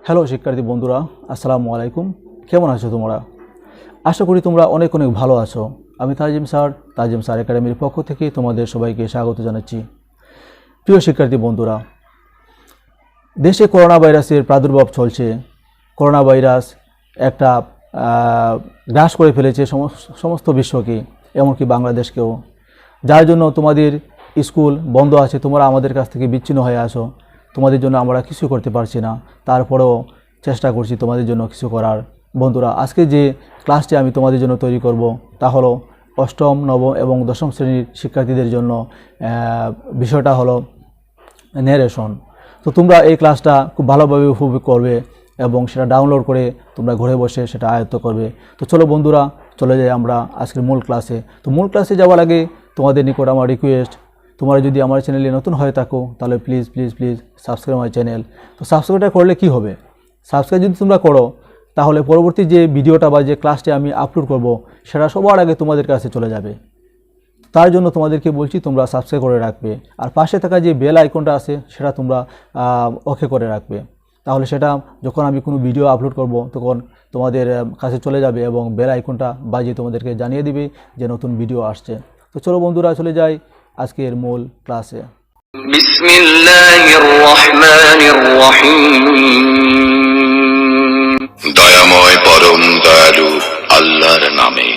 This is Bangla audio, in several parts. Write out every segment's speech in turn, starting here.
হ্যালো শিক্ষার্থী বন্ধুরা, আসসালামু আলাইকুম। কেমন আছো তোমরা? আশা করি তোমরা অনেক অনেক ভালো আছো। আমি তাজিম স্যার একাডেমির পক্ষ থেকে তোমাদের সবাইকে স্বাগত জানাচ্ছি। প্রিয় শিক্ষার্থী বন্ধুরা, দেশে করোনা ভাইরাসের প্রাদুর্ভাব চলছে। করোনা ভাইরাস একটা গ্রাস করে ফেলেছে সমস্ত বিশ্বকে, এমনকি বাংলাদেশকেও, যার জন্য তোমাদের স্কুল বন্ধ আছে। তোমরা আমাদের কাছ থেকে বিচ্ছিন্ন হয়ে আসো। তোমাদের জন্য আমরা কিছু করতে পারছি না, তারপরেও চেষ্টা করছি তোমাদের জন্য কিছু করার। বন্ধুরা, আজকে যে ক্লাসটি আমি তোমাদের জন্য তৈরি করব তা হলো অষ্টম, নবম এবং দশম শ্রেণীর শিক্ষার্থীদের জন্য। বিষয়টা হলো ন্যারেশন। তো তোমরা এই ক্লাসটা খুব ভালোভাবে উপভোগ করবে এবং সেটা ডাউনলোড করে তোমরা ঘরে বসে সেটা আয়ত্ত করবে। তো চলো বন্ধুরা, চলে যাই আমরা আজকের মূল ক্লাসে। তো মূল ক্লাসে যাওয়ার আগে তোমাদের নিকট আমার রিকোয়েস্ট, তোমরা যদি আমার চ্যানেলে নতুন হয়ে থাকো তাহলে please please please subscribe my channel. তো সাবস্ক্রাইবটা করলে কি হবে? সাবস্ক্রাইব যদি তোমরা করো তাহলে পরবর্তী যে ভিডিওটা বা যে ক্লাসটি আমি আপলোড করব সেটা সবার আগে তোমাদের কাছে চলে যাবে। তার জন্য তোমাদেরকে বলছি তোমরা সাবস্ক্রাইব করে রাখবে, আর পাশে থাকা যে বেল আইকনটা আছে সেটা তোমরা ওকে করে রাখবে। তাহলে সেটা যখন আমি কোনো ভিডিও আপলোড করব তখন তোমাদের কাছে চলে যাবে এবং বেল আইকনটা বাজিয়ে তোমাদেরকে জানিয়ে দিবে যে নতুন ভিডিও আসছে। তো চলো বন্ধুরা, চলে যাই আজকের মূল ক্লাসে। বিসমিল্লাহির রহমানির রহিম। দয়াময় পরম দয়ালু আল্লাহর নামে।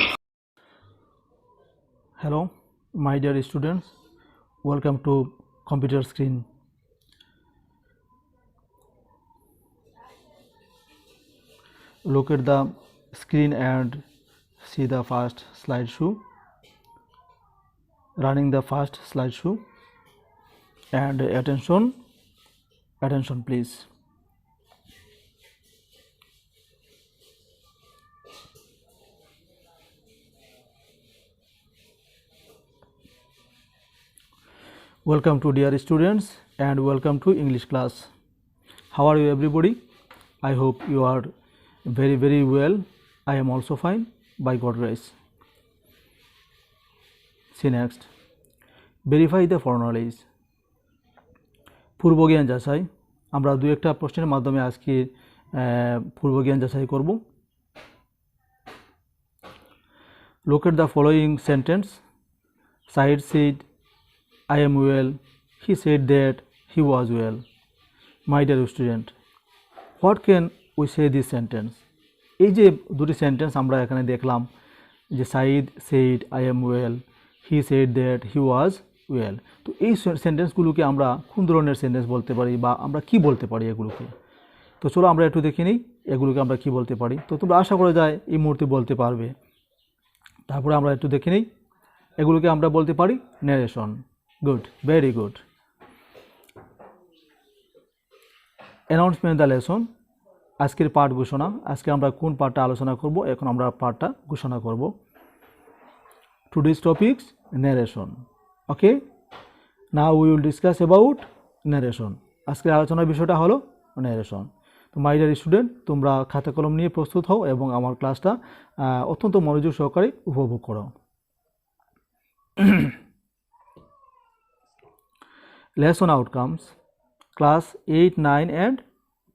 Hello, my dear students. Welcome to computer screen. Look at the screen and see the first slideshow. Running the first slideshow. And attention please. Welcome to dear students and welcome to English class. How are you everybody? I hope you are very well. I am also fine by God's grace. See next. Verify the foreknowledge. পূর্বজ্ঞান যাচাই। আমরা দুই একটা প্রশ্নের মাধ্যমে আজকে পূর্বজ্ঞান যাচাই করব। Look at the following sentence. Said said, I am well. He said that he was well. My dear student, what can we say this sentence? এই যে দুটি সেন্টেন্স আমরা এখানে দেখলাম, যে Saeed said I am well, he said that he was well. তো এই সেন্টেন্সগুলোকে আমরা কোন ধরনের সেন্টেন্স বলতে পারি বা আমরা কি বলতে পারি এগুলোকে? তো চলো আমরা একটু দেখে নিই এগুলোকে আমরা কি বলতে পারি। তো তোমরা আশা করা যায় এই মুহূর্তে বলতে পারবে। তারপরে আমরা একটু দেখে নিই এগুলোকে আমরা বলতে পারি narration. Good, very good. Announcement the lesson. আজকের পাঠ ঘোষণা। আজকে আমরা কোন পাঠটা আলোচনা করব, এখন আমরা পাঠটা ঘোষণা করব। Today's topics narration. Okay, now we will discuss about narration. আজকের আলোচনার বিষয়টা হলো ন্যারেশন। তো মাই ডিয়ার স্টুডেন্ট, তোমরা খাতা কলম নিয়ে প্রস্তুত হও এবং আমার ক্লাসটা অত্যন্ত মনোযোগ সহকারে উপভোগ করো। Lesson outcomes. Class 8, 9 and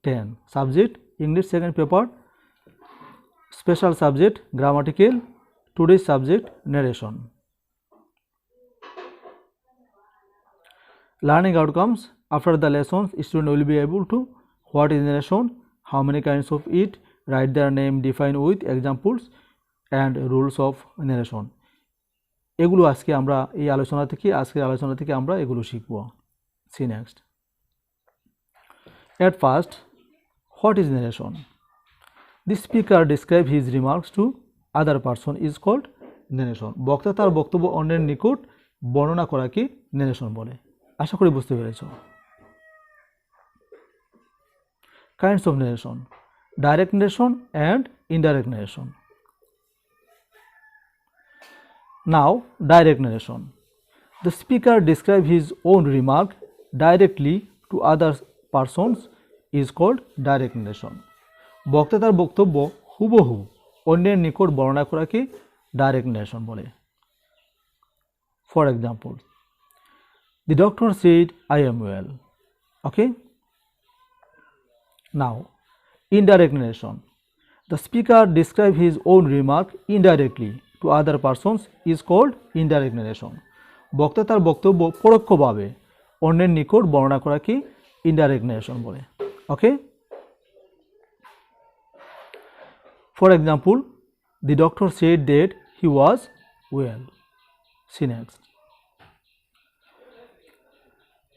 10. Subject English second paper. Special subject grammatical. Today's subject narration. Learning outcomes. After the lessons, student will be able to what is narration, how many kinds of it, write their name, define with examples and rules of narration. এগুলো আজকের আলোচনা থেকে আমরা এগুলো শিখব। See next. At first, what is narration? The speaker describes his remarks to other person is called narration. বক্তা তার বক্তব্য অন্যের নিকট বর্ণনা করাকে narration বলে। আশা করি বুঝতে পেরেছো। Kinds of narration: direct narration and indirect narration. Now, direct narration. The speaker describes his own remark directly to other persons is called direct narration. বক্তা তার বক্তব্য হুবহু অন্যের নিকট বর্ণনা করাকে ডাইরেক্ট narration বলে। For example, the doctor said I am well. Okay? Now, Indirect narration. The speaker describes his own remark indirectly to other persons is called indirect narration. বক্তা তার বক্তব্য পরোক্ষভাবে অন্যের নিকট বর্ণনা করাকে ইনডাইরেক্ট ন্যারেশন বলে। Okay, for example, the doctor said that he was well. See next.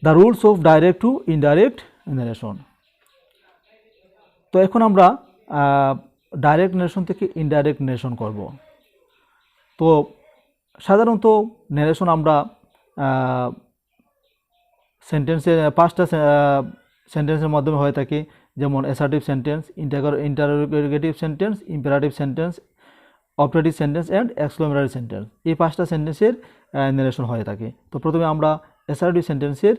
The rules of direct to indirect narration. তো এখন আমরা ডাইরেক্ট ন্যারেশন থেকে ইনডাইরেক্ট ন্যারেশন করব। তো সাধারণত ন্যারেশন আমরা সেন্টেন্সের 5টা সেন্টেন্সের মাধ্যমে হয়ে থাকে, যেমন assertive sentence, interrogative sentence, imperative sentence, operative sentence and exclamatory sentence. এই 5টা সেন্টেন্সের ন্যারেশন হয়ে থাকে। তো প্রথমে আমরা অ্যাসার্টিভ সেন্টেন্সের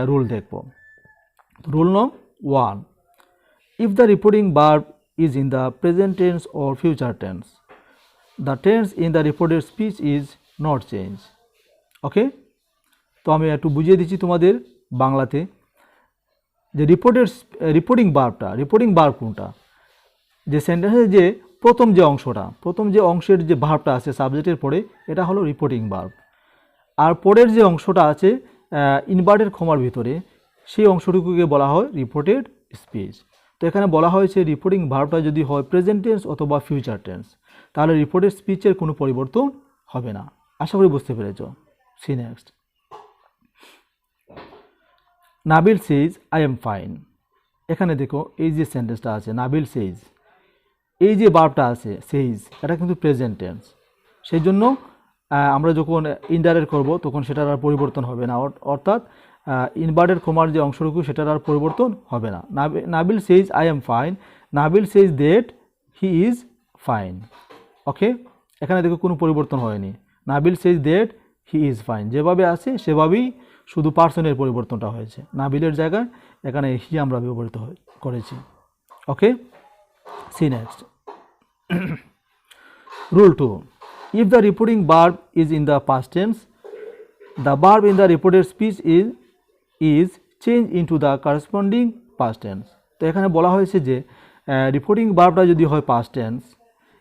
রুল দেখব। রুল নং 1, if the reporting verb is in the present tense or future tense, the tense in the reported speech is not changed. ওকে, তো আমি একটু বুঝিয়ে দিচ্ছি তোমাদের বাংলাতে যে রিপোর্টিং ভার্ব কোনটা, যে সেন্টেন্সের যে প্রথম যে অংশের যে ভার্বটা আছে সাবজেক্টের পরে, এটা হলো রিপোর্টিং ভার্ব। আর পরের যে অংশটা আছে ইনভার্টেড কমার ভিতরে, সেই অংশটুকুকে বলা হয় রিপোর্টেড স্পিচ। তো এখানে বলা হয়েছে রিপোর্টিং ভার্বটা যদি হয় প্রেজেন্ট টেন্স অথবা ফিউচার টেন্স, তাহলে রিপোর্টেড স্পিচের কোনো পরিবর্তন হবে না। আশা করি বুঝতে পেরেছ। See next. Nabil says I am fine. এখানে দেখো এই যে সেন্টেন্সটা আছে নাবিল সেইজ, এই যে ভার্বটা আছে সেইজ, এটা কিন্তু প্রেজেন্ট টেন্স। সেই জন্য আমরা যখন ইনডাইরেক্ট করব তখন সেটার আর পরিবর্তন হবে না, অর্থাৎ ইনভার্টেড কমার যে অংশটুকু সেটার আর পরিবর্তন হবে না। Nabil says I am fine, Nabil says that he is fine. Okay, এখানে দেখো কোনো পরিবর্তন হয়নি। Nabil says that he is fine, যেভাবে আছে সেভাবেই, শুধু পার্সনের পরিবর্তনটা হয়েছে। নাবিলের জায়গায় এখানে হি আমরা ব্যবহৃত করেছি। Okay, see next. Rule 2, if the reporting verb is in the past tense, the verb in the reported speech is changed into the corresponding past tense. তো এখানে বলা হয়েছে যে রিপোর্টিং ভার্বটা যদি হয় পাস্ট টেন্স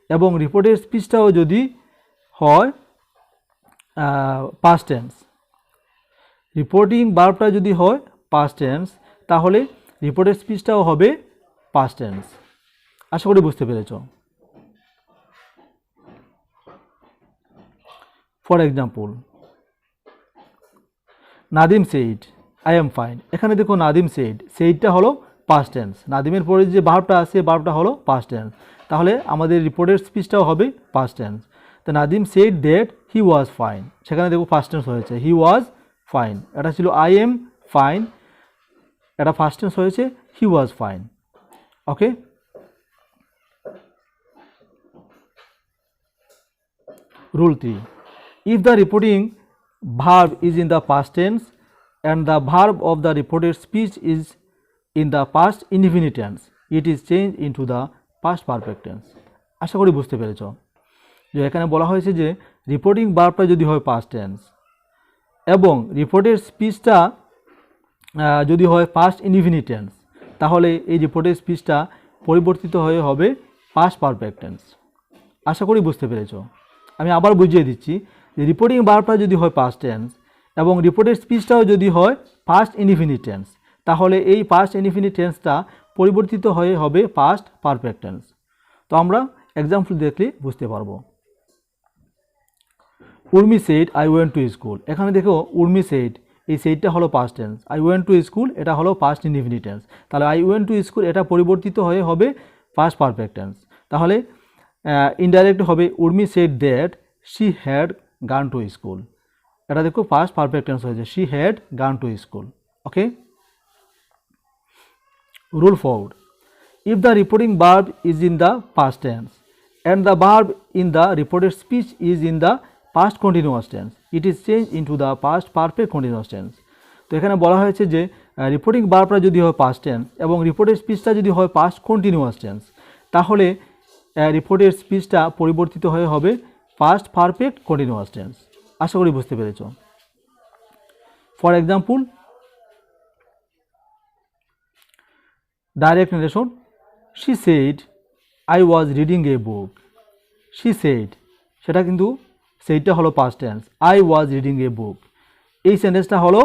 এবং রিপোর্টেড স্পিচটাও যদি হয় পাস্ট টেন্স, রিপোর্টিং ভার্বটা যদি হয় পাস্ট টেন্স, তাহলে রিপোর্টেড স্পিচটাও হবে পাস্ট টেন্স। আশা করি বুঝতে পেরেছ। For example, Nadim said I am fine. এখানে দেখো নাদিম সেইডটা হলো পাস্ট টেন্স, নাদিমের পরে যে ভার্বটা আছে ভার্বটা হলো পাস্ট টেন্স, তাহলে আমাদের রিপোর্টেড স্পিচটাও হবে পাস্ট টেন্স। তো Nadim said that he was fine, সেখানে দেখো পাস্ট টেন্স হয়েছে হি ওয়াজ ফাইন। এটা ছিল আই এম ফাইন, এটা ফার্স্ট টেন্স হয়েছে he was fine. Okay, rule 3, if the reporting verb is in the past tense and the verb of the reported speech is in the past indefinite tense, it is changed into the past perfect tense. আশা করি বুঝতে পেরেছ যে এখানে বলা হয়েছে যে রিপোর্টিং ভার্বটা যদি হয় পাস্ট টেন্স এবং রিপোর্টেড স্পিচটা যদি হয় পাস্ট ইনডিফিনিট টেন্স, তাহলে এই রিপোর্টেড স্পিচটা পরিবর্তিত হয়ে হবে পাস্ট পারফেক্ট টেন্স। আশা করি বুঝতে পেরেছ। আমি আবার বুঝিয়ে দিচ্ছি যে রিপোর্টিং ভার্বটা যদি হয় পাস্ট টেন্স এবং রিপোর্টেড স্পিচটাও যদি হয় পাস্ট ইনডিফিনিট টেন্স, তাহলে এই পাস্ট ইনডিফিনিট টেন্সটা পরিবর্তিত হয়ে হবে পাস্ট পারফেক্ট টেন্স। তো আমরা এক্সাম্পল দেখলে বুঝতে পারবো। Urmi said I went to school. এখানে দেখো উর্মি সেইড, এই সেইডটা হলো past tense, I went to school এটা হলো পাস্ট ইনডিফিনিট টেন্স, তাহলে আই ওয়েন্ট টু স্কুল এটা পরিবর্তিত হয়ে হবে পাস্ট পারফেক্ট টেন্স। তাহলে ইনডাইরেক্ট হবে Urmi said that she had গান টু স্কুল, এটা দেখো পাস্ট পারফেক্ট টেন্স হয়েছে শি হ্যাড গান to school. Okay, rule 4, if the reporting verb is in the past tense and the verb in the reported speech is in the past continuous tense, it is changed into the past perfect continuous tense. তো এখানে বলা হয়েছে যে রিপোর্টিং ভার্বটা যদি হয় পাস্ট টেন্স এবং রিপোর্টেড স্পিচটা যদি হয় পাস্ট কন্টিনিউয়াস টেন্স, তাহলে রিপোর্টেড স্পিচটা পরিবর্তিত হয়ে হবে পাস্ট পারফেক্ট কন্টিনিউয়াস টেন্স। আশা করি বুঝতে পেরেছ। For example, direct narration she said I was reading a book. she said সেটা কিন্তু সেইটা হলো past tense, I was reading a book। এই সেন্টেন্সটা হলো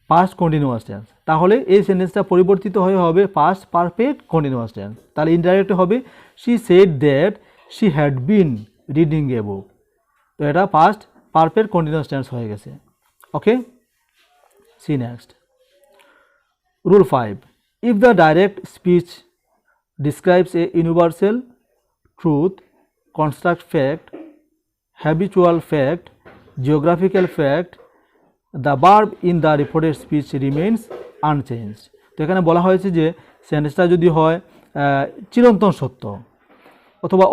past continuous tense, তাহলে এই সেন্টেন্সটা পরিবর্তিত হয়ে হবে past perfect continuous tense। তাহলে ইনডাইরেক্ট হবে she said that she had been reading a book। তো এটা past perfect continuous tense হয়ে গেছে। ওকে, see next. Rule 5. If the direct speech describes a universal truth, construct fact, habitual fact, geographical fact, the verb in the reported speech remains unchanged। তো এখানে বলা হয়েছে যে সেন্টেন্সটা যদি হয় চিরন্তন সত্য অথবা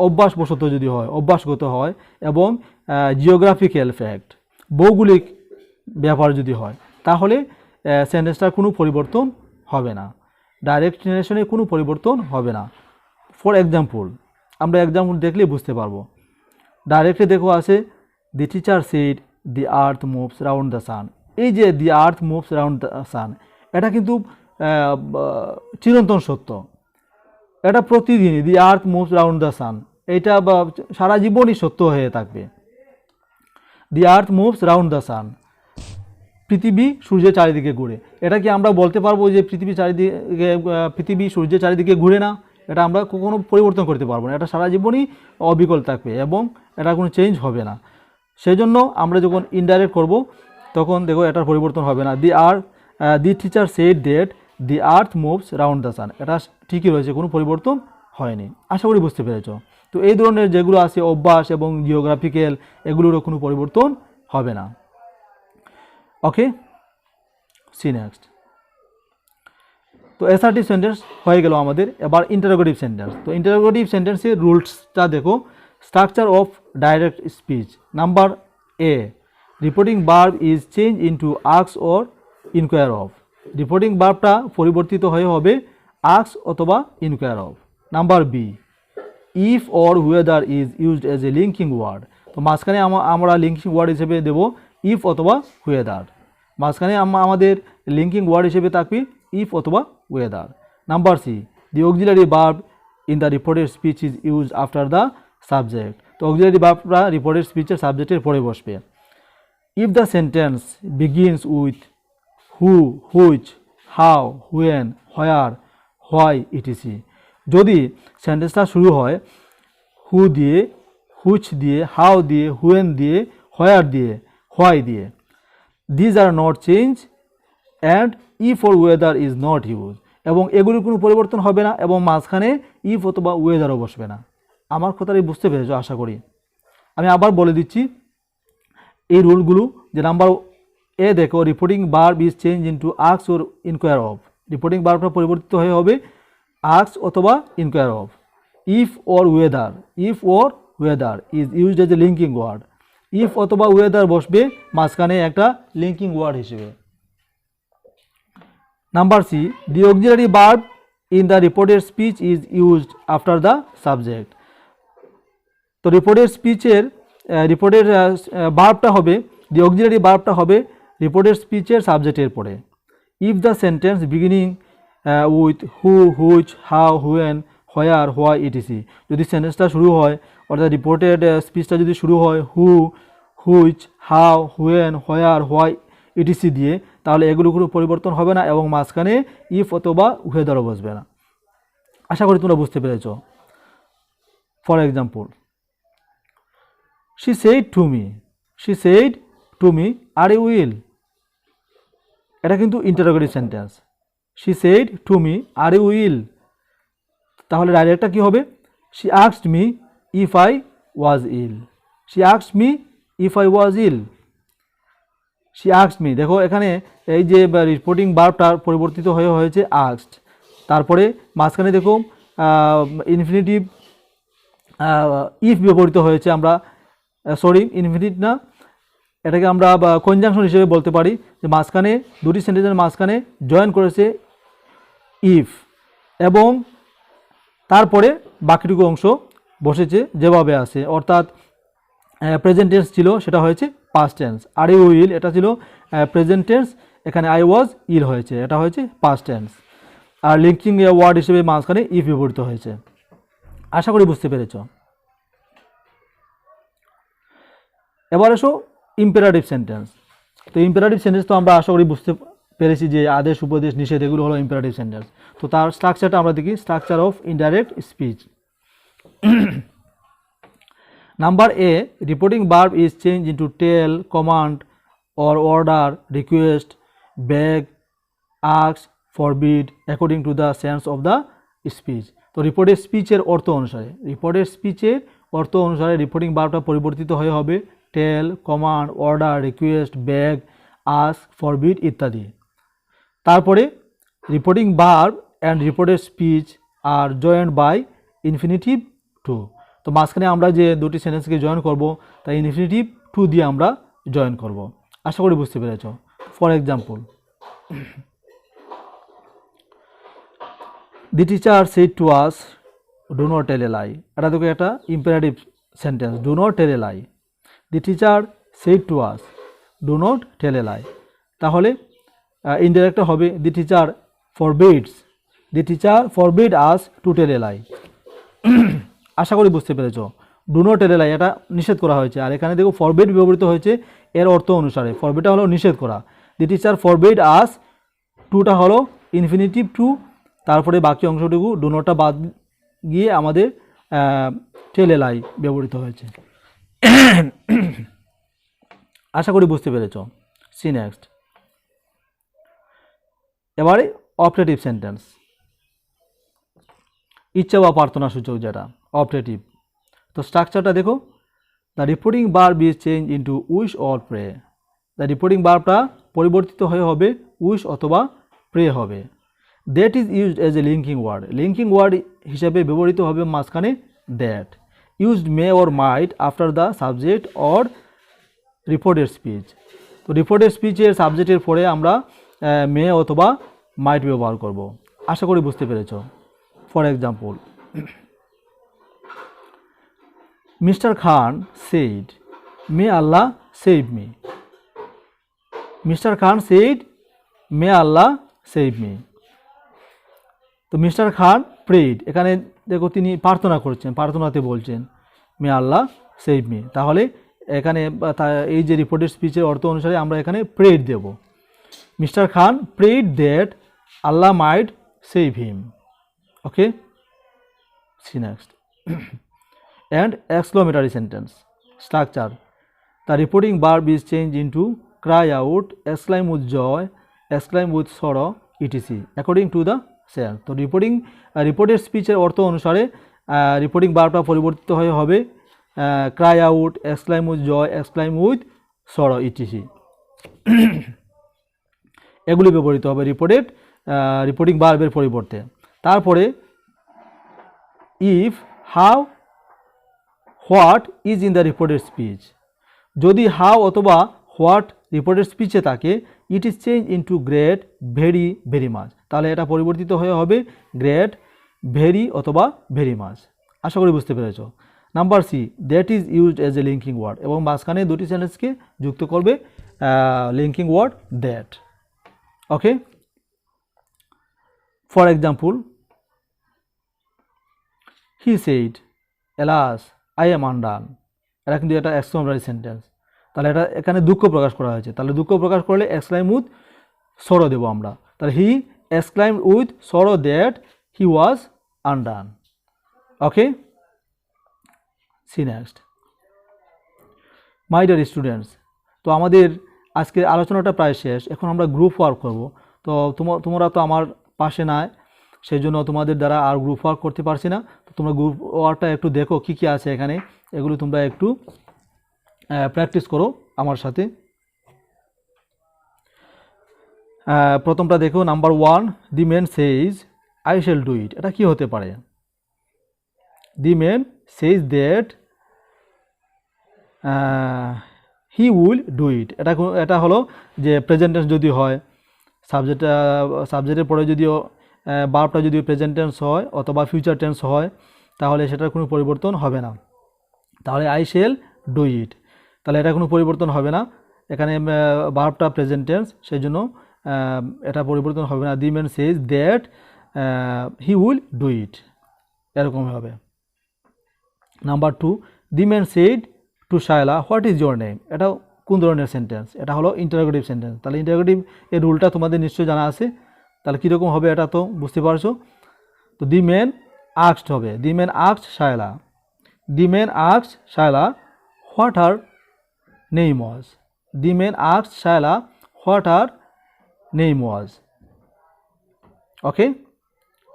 অভ্যাসবশত যদি হয়, অভ্যাসগত হয়, এবং জিওগ্রাফিক্যাল ফ্যাক্ট, ভৌগোলিক ব্যাপার যদি হয়, তাহলে সেন্টেন্সটার কোনো পরিবর্তন হবে না, ডাইরেক্ট নেরেশনে কোনো পরিবর্তন হবে না। ফর এক্সাম্পল, আমরা এক্সাম্পল দেখলে বুঝতে পারবো। ডাইরেক্টে দেখো আছে the teacher said the earth moves round the sun. এই যে the earth moves round the sun, এটা কিন্তু চিরন্তন সত্য, এটা প্রতিদিনই the earth moves round the sun, এটা সারা জীবনই সত্য হয়ে থাকবে। The earth moves round the sun, পৃথিবী সূর্যের চারিদিকে ঘুরে। এটা কি আমরা বলতে পারবো যে পৃথিবী সূর্যের চারিদিকে ঘুরে না? এটা আমরা কখনো পরিবর্তন করতে পারবো না, এটা সারা জীবনই অবিকল থাকবে এবং এটা কোনো চেঞ্জ হবে না। সেই জন্য আমরা যখন ইনডাইরেক্ট করব তখন দেখো এটার পরিবর্তন হবে না। দি teacher said that the earth moves round the sun, এটা ঠিকই রয়েছে, কোনো পরিবর্তন হয়নি। আশা করি বুঝতে পেরেছো। তো এই ধরনের যেগুলো আছে অভ্যাস এবং জিওগ্রাফিক্যাল, এগুলোরও কোনো পরিবর্তন হবে না। ওকে, সি নেক্সট। তো অ্যাসার্টিভ সেন্টেন্স হয়ে গেল আমাদের, এবার ইন্টারোগেটিভ সেন্টেন্স। তো ইন্টারোগেটিভ সেন্টেন্সের রুলসটা দেখো। Structure of direct speech. Number A, reporting verb is change into ask or inquire of. Reporting ভার্বটা পরিবর্তিত হয়ে হবে আস্ক অথবা inquire of. Number B, if or whether is used as a linking word. তো মাঝখানে আমরা লিঙ্কিং ওয়ার্ড হিসেবে দেব ইফ অথবা হুয়েদার, মাঝখানে আমাদের লিঙ্কিং ওয়ার্ড হিসেবে থাকবে ইফ অথবা whether. Number C, the auxiliary verb in the reported speech is use after the subject. তো অক্সিলারি ভার্বটা রিপোর্টেড স্পিচের সাবজেক্টের পরে বসবে। If the sentence begins with who, which, how, when, where, why etc. যদি সেন্টেন্সটা শুরু হয় হু দিয়ে, হুইচ দিয়ে, হাউ দিয়ে, হুয়েন দিয়ে, হোয়ার দিয়ে, হোয়াই দিয়ে, these are not change and if or whether is not use, এবং এগুলির কোনো পরিবর্তন হবে না এবং মাঝখানে ইফ অথবা ওয়েদারও বসবে না। আমার কথাটাই বুঝতে পেরেছো আশা করি। আমি আবার বলে দিচ্ছি এই রুলগুলো। যে নাম্বার এ দেখো, reporting verb is change into ask or inquire of. Reporting ভার্বটা পরিবর্তিত হয়ে হবে আস্ক অথবা inquire of. If or whether, if or whether is used as a linking word. If অথবা ওয়েদার বসবে মাঝখানে একটা লিঙ্কিং ওয়ার্ড হিসেবে। Number C, the auxiliary verb in the reported speech is used after the subject. তো রিপোর্টেড স্পিচের রিপোর্টেড ভার্বটা হবে, দি অক্সিলারি ভার্বটা হবে রিপোর্টেড স্পিচের সাবজেক্টের পরে। If the sentence beginning with who, which, how, when, where, why etc. যদি সেন্টেন্সটা শুরু হয়, অর্থাৎ রিপোর্টেড স্পিচটা যদি শুরু হয় who, which, how, when, where, why etc দিয়ে, তাহলে এগুলো কোনো পরিবর্তন হবে না এবং মাঝখানে ইফ অথবা ওয়েদারও বসবে না। আশা করি তোমরা বুঝতে পেরেছ। For example, she said to me are you ill। এটা কিন্তু interrogative sentence. she said to me are you ill, তাহলে ডাইরেক্টটা কি হবে? she asked me if I was ill। she asked me if I was ill। she asked me, দেখো এখানে এই যে রিপোর্টিং ভার্বটা পরিবর্তিত হয়ে হয়েছে asked, তারপরে মাঝখানে দেখো ইনফিনিটিভ ইফ ব্যবহৃত হয়েছে। আমরা ইনফিনিট না, এটাকে আমরা কনজাংশন হিসেবে বলতে পারি যে মাঝখানে দুটি সেন্টেন্সের মাঝখানে জয়েন করেছে ইফ, এবং তারপরে বাকিটুকু অংশ বসেছে যেভাবে আছে, অর্থাৎ প্রেজেন্ট টেন্স ছিল সেটা হয়েছে পাস্ট টেন্স। আর ইউ উইল এটা ছিল প্রেজেন্ট টেন্স, এখানে আই ওয়াজ ইল হয়েছে, এটা হয়েছে পাস্ট টেন্স। আর লিঙ্কিং ওয়ার্ড হিসেবে মাঝখানে ইফ ব্যবহৃত হয়েছে। আশা করি বুঝতে পেরেছ। এবার এসো ইম্পেরাটিভ সেন্টেন্স। তো ইম্পেরাটিভ সেন্টেন্স তো আমরা আশা করি বুঝতে পেরেছি যে আদেশ, উপদেশ, নিষেধ এগুলো হলো ইম্পেরাটিভ সেন্টেন্স। তো তার স্ট্রাকচারটা আমরা দেখি, structure of indirect speech. Number A, reporting verb is change into tell, command or order, request, beg, ask, forbid according to the sense of the speech। তো রিপোর্টের স্পিচের অর্থ অনুসারে রিপোর্টিং ভার্বটা পরিবর্তিত হয়ে হবে tell, command, order, request, beg, ask, forbid ইত্যাদি। তারপরে reporting verb and reported speech আর জয়েন্ট বাই ইনফিনিটিভ টু। তো মাঝখানে আমরা যে দুটি সেন্টেন্সকে জয়েন করব তাই ইনফিনিটিভ টু দিয়ে আমরা জয়েন করব। আশা করি বুঝতে পেরেছ। For example, the teacher said to us do not tell a lie. এটা দেখো একটা imperative sentence, do not tell a lie. The teacher said to us do not tell a lie. তাহলে ইনডাইরেক্ট হবে the teacher forbid us to tell a lie. আশা করি বুঝতে পেরেছ। Do not tell a lie এটা নিষেধ করা হয়েছে, আর এখানে দেখো ফরবিড ব্যবহৃত হয়েছে এর অর্থ অনুসারে। ফরবিডটা হলো নিষেধ করা, দি টিচার ফরবিড আস, টুটা হলো ইনফিনিটিভ টু, তারপরে বাকি অংশটুকু ডু নটটা বাদ গিয়ে আমাদের টেল এ লাই ব্যবহৃত হয়েছে। আশা করি বুঝতে পেরেছ। See next. এবারে অপারেটিভ সেন্টেন্স, ইচ্ছা বা প্রার্থনা সূচক যেটা অপারেটিভ। তো স্ট্রাকচারটা দেখো, the reporting verb is change into wish or pray. The reporting ভার্বটা পরিবর্তিত হয়ে হবে উইশ অথবা প্রে হবে। That is used as a linking word. Linking word হিসেবে ব্যবহৃত হবে মাঝখানে that. Used may or might after the subject or reported speech. তো রিপোর্টেড স্পিচের সাবজেক্টের পরে আমরা মে অথবা মাইট ব্যবহার করব। আশা করি বুঝতে পেরেছ। For example, mister Khan said may Allah save me. Mister Khan said may Allah save me. তো মিস্টার খান প্রেড, এখানে দেখো তিনি প্রার্থনা করছেন, প্রার্থনাতে বলছেন মে আল্লাহ সেভ মি। তাহলে এখানে এই যে রিপোর্টেড স্পিচের অর্থ অনুসারে আমরা এখানে প্রেড দেব। Mister Khan prayed that Allah might save him. Okay, see next. and exclamatory sentence structure, the reporting verb is changed into cry out, exclaim with joy, exclaim with sorrow, etc. according to the sense। তো রিপোর্টেড স্পিচের অর্থ অনুসারে রিপোর্টিং ভার্বটা পরিবর্তিত হয়ে হবে cry out, exclaim with joy, exclaim with sorrow etc. এগুলি ব্যবহৃত হবে রিপোর্টিং ভার্বের পরিবর্তে। তারপরে if, how, what is in the reported speech. যদি হাউ অথবা হোয়াট রিপোর্টেড স্পিচে থাকে, it is change into great, very, very much. তাহলে এটা পরিবর্তিত হয়ে হবে গ্রেট, ভেরি অথবা ভেরি মাচ। আশা করি বুঝতে পেরেছ। Number C, that is used as a linking word, এবং মাঝখানে দুটি সেন্টেন্সকে যুক্ত করবে linking word that. Okay, for example, he said alas I am undone. এটা কিন্তু এটা এক্সক্লেমেটরি সেন্টেন্স। তাহলে এটা এখানে দুঃখ প্রকাশ করা হয়েছে। তাহলে দুঃখ প্রকাশ করলে এক্সক্লাইম উইথ সরো দেবো আমরা। তাহলে he exclaim with sorrow that he was undone. Okay, see next. My dear students, তো আমাদের আজকের আলোচনাটা প্রায় শেষ। এখন আমরা গ্রুপ ওয়ার্ক করব। তো তোমরা তো আমার পাশে নাই, সেই জন্য তোমাদের দ্বারা আর গ্রুপ ওয়ার্ক করতে পারছি না। তো তোমরা গ্রুপ ওয়ার্কটা একটু দেখো কী কী আছে এখানে, এগুলো তোমরা একটু প্র্যাকটিস করো আমার সাথে। প্রথমটা দেখো, number 1, the men says I shall do it. এটা কি হতে পারে? The men says that he will do it. এটা হলো যে প্রেজেন্ট টেন্স যদি হয়, সাবজেক্টের পরে যদিও ভার্বটা যদি প্রেজেন্ট টেন্স হয় অথবা ফিউচার টেন্স হয়, তাহলে সেটার কোনো পরিবর্তন হবে না। তাহলে আই শ্যাল ডু ইট, তাহলে এটা কোনো পরিবর্তন হবে না। এখানে ভার্বটা প্রেজেন্ট টেন্স, সেই জন্য এটা পরিবর্তন হবে না। The men says that he will do it, এরকম হবে। Number 2, the man said to Shaila what is your name. এটা কোন ধরনের সেন্টেন্স? এটা হলো ইন্টারোগেটিভ সেন্টেন্স। তাহলে ইন্টারোগেটিভ এর রুলটা তোমাদের নিশ্চয়ই জানা আছে, তাহলে কীরকম হবে এটা তো বুঝতে পারছো। তো দি ম্যান আস্কড হবে, the man asked Shaila, the man asked Shaila what her name was, the man asked Shaila what her name was. Okay.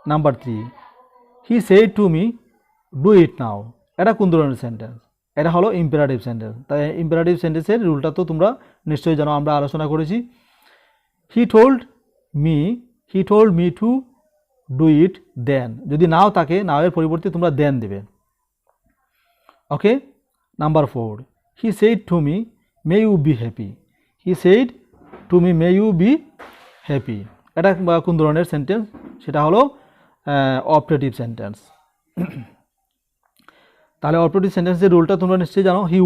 Number 3, he said to me do it now. এটা কোন ধরনের সেন্টেন্স? এটা হলো ইম্পারেটিভ সেন্টেন্স। তাই ইম্পারেটিভ সেন্টেন্সের রুলটা তো তোমরা নিশ্চয়ই জানো, আমরা আলোচনা করেছি। He told me to do it then, যদি নাও থাকে নাও এর পরিবর্তে তোমরা দেন দেবে। Okay. Number 4, he said to me may you be happy, he said to me may you be happy. এটা কোন ধরনের সেন্টেন্স? সেটা হলো অপারেটিভ সেন্টেন্স। তাহলে অপারেটিভ সেন্টেন্সের রুলটা তোমরা নিশ্চয়ই জানো। He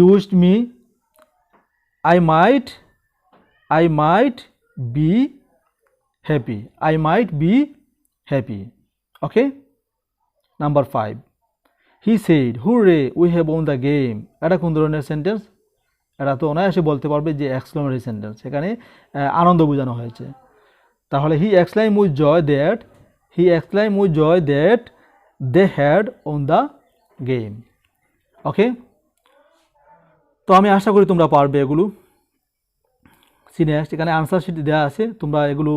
wished me I might be happy, okay. Number 5, he said hurrah we have won the game. এটা কোন ধরনের সেন্টেন্স? এটা তো অনায়াসে বলতে পারবে যে এক্সক্লেমেটরি সেন্টেন্স, সেখানে আনন্দ বোঝানো হয়েছে। তাহলে he exclaim with joy that they had won the game. Okay. তো আমি আশা করি তোমরা পারবে এগুলো। নেক্সট, এখানে আনসার শিট দেওয়া আছে, তোমরা এগুলো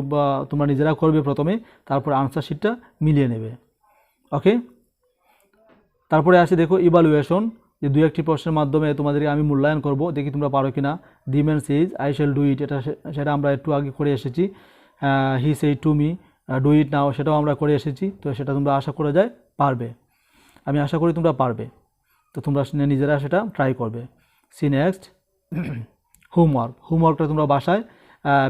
তোমরা নিজেরা করবে প্রথমে, তারপর আনসার শিটটা মিলিয়ে নেবে। ওকে। তারপরে আসে দেখো ইভালুয়েশন, যে 2-1টি প্রশ্নের মাধ্যমে তোমাদেরকে আমি মূল্যায়ন করব, দেখি তোমরা পারো কিনা। The man says I shall do it, সেটা আমরা একটু আগে করে এসেছি। He said to me do it now, সেটাও আমরা করে এসেছি। তো সেটা তোমরা আশা করা যায় পারবে, আমি আশা করি তোমরা পারবে। তো তোমরা নিজেরা সেটা ট্রাই করবে। নেক্সট, হোমওয়ার্কটা তোমরা বাসায়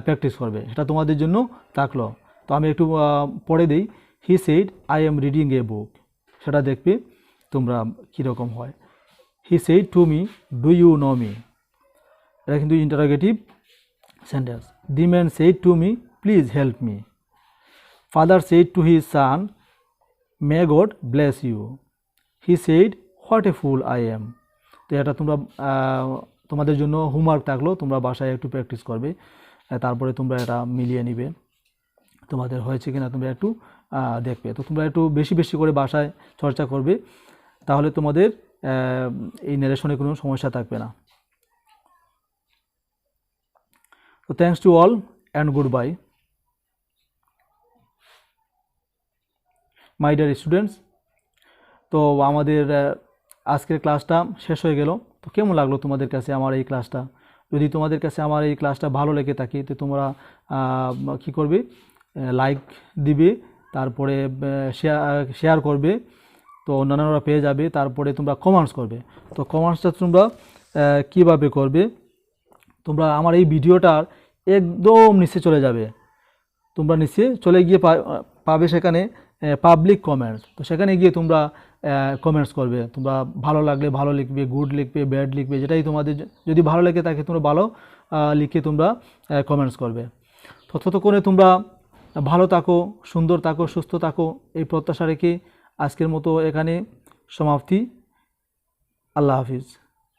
প্র্যাকটিস করবে, সেটা তোমাদের জন্য থাকলো। তো আমি একটু পড়ে দিই। He said I am reading a book, সেটা দেখবে তোমরা কীরকম হয়। He said to me do you know me, এটা কিন্তু interrogative sentence. The man said to me please help me. Father said to his son may God bless you. He said what a fool I am. তো এটা তোমরা তোমাদের জন্য হোমওয়ার্ক থাকলো, তোমরা বাসায় একটু প্র্যাকটিস করবে, তারপরে তোমরা এটা মিলিয়ে নিবে তোমাদের হয়েছে কিনা তোমরা একটু দেখবে। তো তোমরা একটু বেশি বেশি করে বাসায় চর্চা করবে, তাহলে তোমাদের এই ন্যারেশনে কোনো সমস্যা থাকবে না। তো thanks to all and goodbye my dear students. তো আমাদের আজকের ক্লাসটা শেষ হয়ে গেল। তো কেমন লাগলো তোমাদের কাছে আমার এই ক্লাসটা? যদি তোমাদের কাছে আমার এই ক্লাসটা ভালো লেগে থাকে, তো তোমরা কী করবে, লাইক দিবে, তারপরে শেয়ার করবে, তো অন্যান্যরা পেয়ে যাবে। তারপরে তোমরা কমেন্টস করবে। তো কমেন্টসটা তোমরা কীভাবে করবে, তোমরা আমার এই ভিডিওটার একদম নিচে চলে যাবে, তোমরা নিচে চলে গিয়ে পাবে সেখানে পাবলিক কমেন্টস। তো সেখানে গিয়ে তোমরা কমেন্টস করবে। তোমরা ভালো লাগলে ভালো লিখবে, গুড লিখবে, ব্যাড লিখবে, যেটাই তোমাদের যদি ভালো লেগে থাকে তোমরা ভালো লিখে তোমরা কমেন্টস করবে। ততক্ষণে তোমরা ভালো থাকো, সুন্দর থাকো, সুস্থ থাকো, এই প্রত্যাশা রেখে আজকের মতো এখানে সমাপ্তি। আল্লাহ হাফিজ।